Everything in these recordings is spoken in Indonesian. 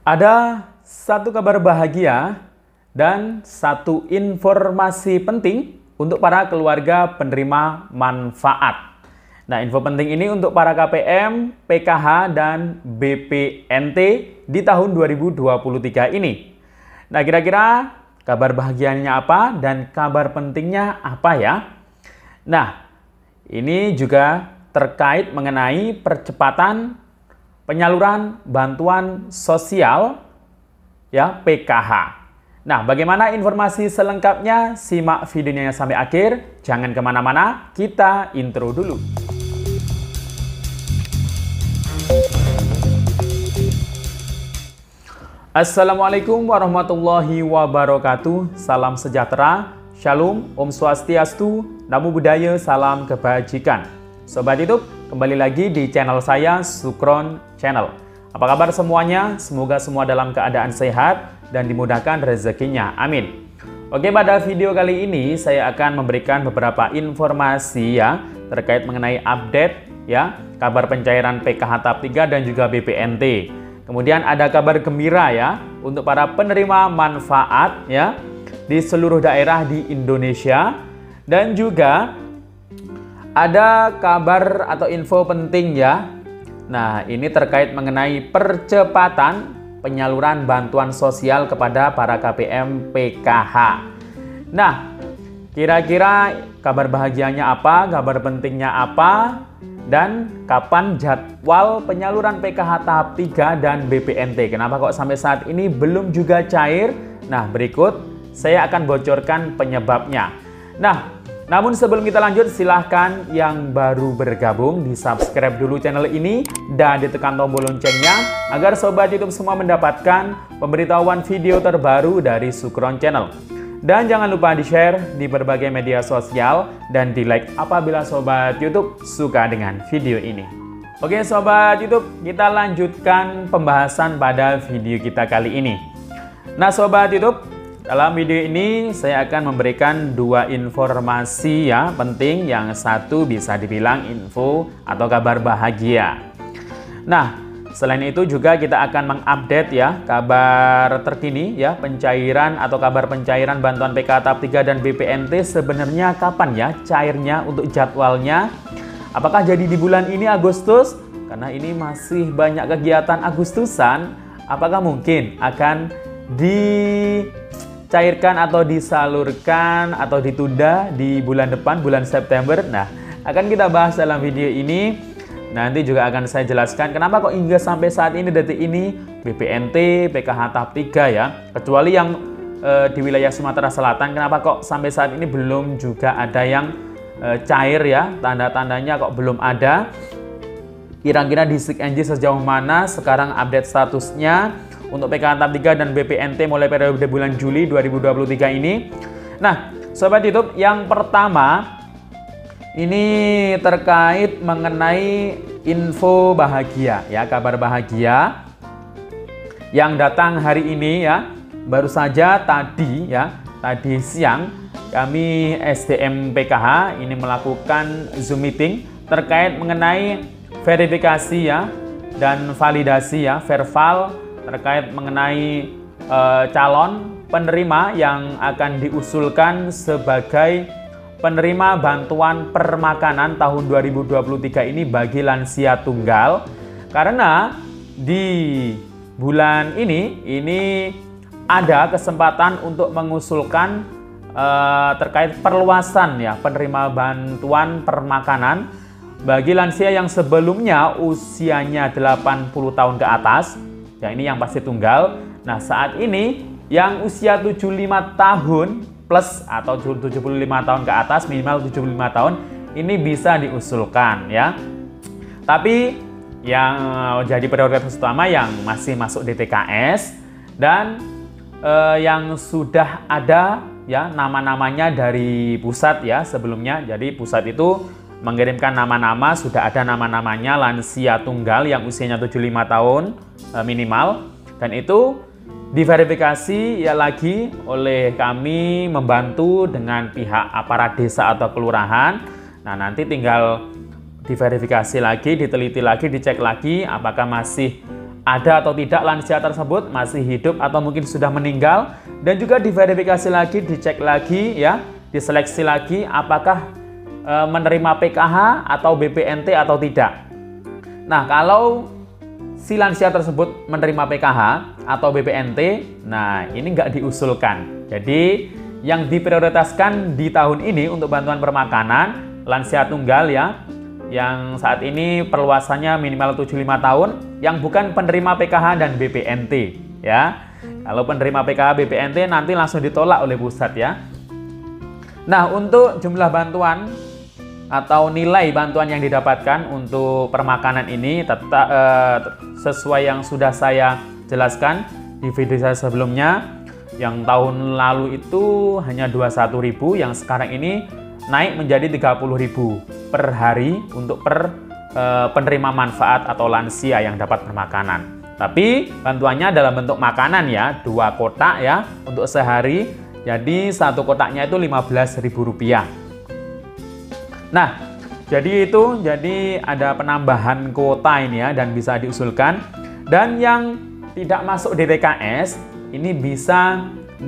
Ada satu kabar bahagia dan satu informasi penting untuk para keluarga penerima manfaat. Nah, info penting ini untuk para KPM, PKH, dan BPNT di tahun 2023 ini. Nah, kira-kira kabar bahagianya apa dan kabar pentingnya apa ya? Nah, ini juga terkait mengenai percepatan penyaluran bantuan sosial ya PKH. Nah, bagaimana informasi selengkapnya? Simak videonya sampai akhir. Jangan kemana-mana, kita intro dulu. Assalamualaikum warahmatullahi wabarakatuh. Salam sejahtera, Shalom, Om Swastiastu, Namo Buddhaya, salam kebajikan. Sobat YouTube, kembali lagi di channel saya, Sukron Channel. Apa kabar semuanya? Semoga semua dalam keadaan sehat dan dimudahkan rezekinya. Amin. Oke, pada video kali ini saya akan memberikan beberapa informasi ya terkait mengenai update ya kabar pencairan PKH tahap 3 dan juga BPNT. Kemudian ada kabar gembira ya untuk para penerima manfaat ya di seluruh daerah di Indonesia, dan juga ada kabar atau info penting ya. Nah, ini terkait mengenai percepatan penyaluran bantuan sosial kepada para KPM PKH. Nah, kira-kira kabar bahagianya apa, kabar pentingnya apa, dan kapan jadwal penyaluran PKH tahap 3 dan BPNT? Kenapa kok sampai saat ini belum juga cair? Nah, berikut saya akan bocorkan penyebabnya. Nah, namun sebelum kita lanjut, silahkan yang baru bergabung di subscribe dulu channel ini dan ditekan tombol loncengnya agar sobat YouTube semua mendapatkan pemberitahuan video terbaru dari Sukron Channel. Dan jangan lupa di-share di berbagai media sosial dan di-like apabila sobat YouTube suka dengan video ini. Oke sobat YouTube, kita lanjutkan pembahasan pada video kita kali ini. Nah sobat YouTube, dalam video ini saya akan memberikan dua informasi ya penting. Yang satu bisa dibilang info atau kabar bahagia. Nah, selain itu juga kita akan mengupdate ya kabar terkini ya pencairan atau kabar pencairan bantuan PKH tahap 3 dan BPNT sebenarnya kapan ya cairnya untuk jadwalnya. Apakah jadi di bulan ini Agustus? Karena ini masih banyak kegiatan Agustusan, apakah mungkin akan dicairkan atau disalurkan atau ditunda di bulan depan, bulan September? Nah, akan kita bahas dalam video ini. Nanti juga akan saya jelaskan kenapa kok hingga sampai saat ini, detik ini, BPNT, PKH tahap 3 ya, kecuali yang di wilayah Sumatera Selatan, kenapa kok sampai saat ini belum juga ada yang cair ya, tanda-tandanya kok belum ada. Kira-kira di SIKNJ sejauh mana sekarang update statusnya untuk PKH tahap 3 dan BPNT mulai periode bulan Juli 2023 ini. Nah, sobat YouTube, yang pertama ini terkait mengenai info bahagia ya, kabar bahagia yang datang hari ini ya. Baru saja tadi siang kami SDM PKH ini melakukan Zoom meeting terkait mengenai verifikasi ya dan validasi ya, verval terkait mengenai calon penerima yang akan diusulkan sebagai penerima bantuan permakanan tahun 2023 ini bagi lansia tunggal. Karena di bulan ini ada kesempatan untuk mengusulkan terkait perluasan ya penerima bantuan permakanan bagi lansia yang sebelumnya usianya 80 tahun ke atas. Ya, ini yang pasti tunggal. Nah, saat ini yang usia 75 tahun plus atau 75 tahun ke atas, minimal 75 tahun, ini bisa diusulkan ya. Tapi yang jadi prioritas utama yang masih masuk DTKS dan yang sudah ada ya nama-namanya dari pusat ya sebelumnya. Jadi pusat itu mengirimkan nama-nama, sudah ada nama-namanya lansia tunggal yang usianya 75 tahun minimal, dan itu diverifikasi ya lagi oleh kami membantu dengan pihak aparat desa atau kelurahan. Nah, nanti tinggal diverifikasi lagi, diteliti lagi, dicek lagi apakah masih ada atau tidak lansia tersebut masih hidup atau mungkin sudah meninggal, dan juga diverifikasi lagi, dicek lagi ya, diseleksi lagi apakah menerima PKH atau BPNT atau tidak. Nah, kalau si lansia tersebut menerima PKH atau BPNT, nah ini nggak diusulkan. Jadi yang diprioritaskan di tahun ini untuk bantuan permakanan lansia tunggal ya, yang saat ini perluasannya minimal 75 tahun, yang bukan penerima PKH dan BPNT ya. Kalau penerima PKH BPNT nanti langsung ditolak oleh pusat ya. Nah, untuk jumlah bantuan atau nilai bantuan yang didapatkan untuk permakanan ini tetap sesuai yang sudah saya jelaskan di video saya sebelumnya. Yang tahun lalu itu hanya 21.000, yang sekarang ini naik menjadi 30.000 per hari untuk penerima manfaat atau lansia yang dapat permakanan. Tapi bantuannya dalam bentuk makanan ya, 2 kotak ya untuk sehari. Jadi 1 kotaknya itu Rp15.000. Nah, jadi ada penambahan kuota ini ya, dan bisa diusulkan. Dan yang tidak masuk DTKS ini bisa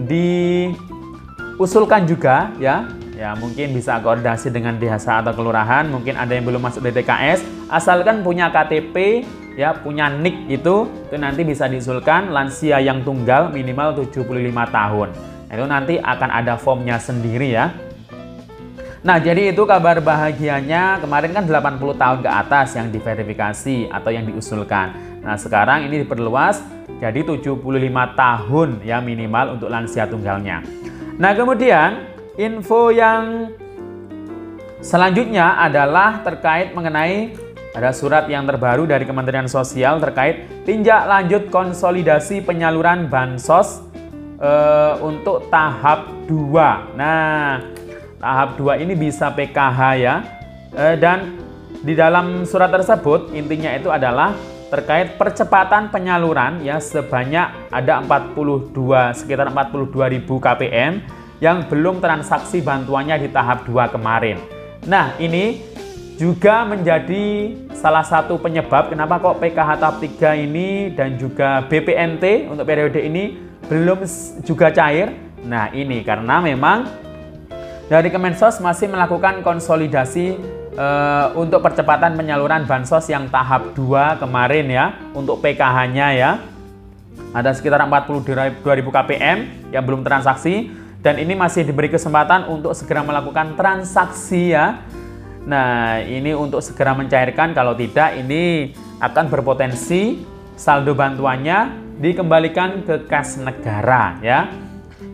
diusulkan juga ya. Ya, mungkin bisa koordinasi dengan desa atau kelurahan, mungkin ada yang belum masuk DTKS, asalkan punya KTP ya, punya NIK itu nanti bisa diusulkan lansia yang tunggal minimal 75 tahun. Itu nanti akan ada formnya sendiri ya. Nah, jadi itu kabar bahagianya. Kemarin kan 80 tahun ke atas yang diverifikasi atau yang diusulkan. Nah, sekarang ini diperluas jadi 75 tahun ya minimal untuk lansia tunggalnya. Nah, kemudian info yang selanjutnya adalah terkait mengenai ada surat yang terbaru dari Kementerian Sosial terkait tinjak lanjut konsolidasi penyaluran bansos untuk tahap 2. Nah, tahap 2 ini bisa PKH ya. Dan di dalam surat tersebut intinya itu adalah terkait percepatan penyaluran ya, sebanyak ada sekitar 42.000 KPM yang belum transaksi bantuannya di tahap 2 kemarin. Nah, ini juga menjadi salah satu penyebab kenapa kok PKH tahap 3 ini dan juga BPNT untuk periode ini belum juga cair. Nah, ini karena memang dari Kemensos masih melakukan konsolidasi untuk percepatan penyaluran bansos yang tahap 2 kemarin ya, untuk PKH-nya ya. Ada sekitar 42.000 KPM yang belum transaksi, dan ini masih diberi kesempatan untuk segera melakukan transaksi ya. Nah, ini untuk segera mencairkan, kalau tidak ini akan berpotensi saldo bantuannya dikembalikan ke kas negara ya.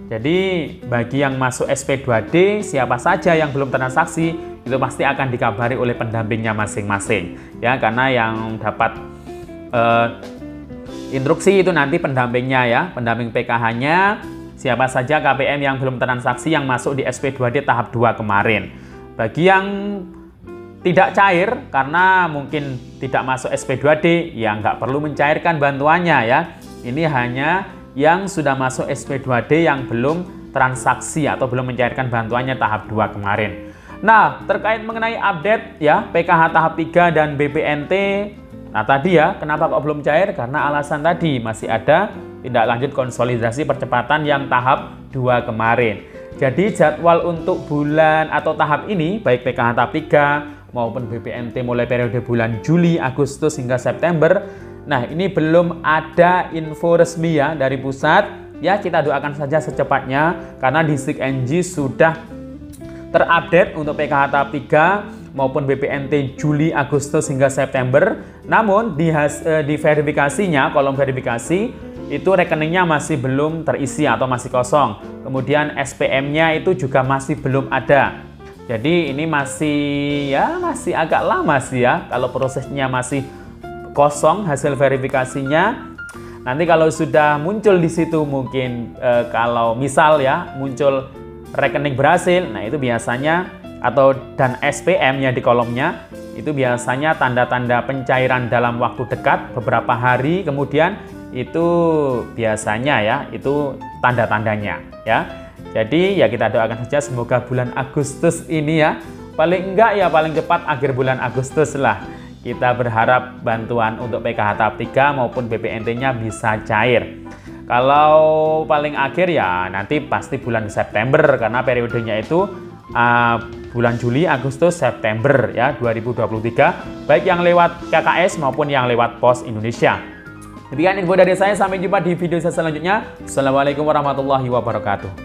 Jadi bagi yang masuk SP2D, siapa saja yang belum transaksi itu pasti akan dikabari oleh pendampingnya masing-masing ya, karena yang dapat instruksi itu nanti pendampingnya ya, pendamping PKH-nya, siapa saja KPM yang belum transaksi yang masuk di SP2D tahap 2 kemarin. Bagi yang tidak cair karena mungkin tidak masuk SP2D, ya nggak perlu mencairkan bantuannya ya. Ini hanya yang sudah masuk SP2D yang belum transaksi atau belum mencairkan bantuannya tahap 2 kemarin. Nah, terkait mengenai update ya PKH tahap 3 dan BPNT, nah tadi ya kenapa kok belum cair? Karena alasan tadi masih ada tindak lanjut konsolidasi percepatan yang tahap 2 kemarin. Jadi jadwal untuk bulan atau tahap ini baik PKH tahap 3 maupun BPNT mulai periode bulan Juli, Agustus hingga September. Nah, ini belum ada info resmi ya dari pusat. Ya, kita doakan saja secepatnya karena Distrik NG sudah terupdate untuk PKH tahap 3 maupun BPNT Juli, Agustus hingga September. Namun di verifikasinya, kolom verifikasi itu rekeningnya masih belum terisi atau masih kosong. Kemudian SPM-nya itu juga masih belum ada. Jadi ini masih agak lama sih ya kalau prosesnya masih kosong hasil verifikasinya. Nanti kalau sudah muncul di situ mungkin kalau misal ya muncul rekening berhasil, nah itu biasanya dan SPM-nya di kolomnya itu biasanya tanda-tanda pencairan dalam waktu dekat beberapa hari kemudian itu biasanya ya itu tanda-tandanya ya. Jadi ya kita doakan saja semoga bulan Agustus ini ya paling enggak ya paling cepat akhir bulan Agustus lah kita berharap bantuan untuk PKH tahap 3 maupun BPNT-nya bisa cair. Kalau paling akhir ya nanti pasti bulan September, karena periodenya itu bulan Juli, Agustus, September ya 2023, baik yang lewat KKS maupun yang lewat Pos Indonesia. Demikian info dari saya, sampai jumpa di video saya selanjutnya. Assalamualaikum warahmatullahi wabarakatuh.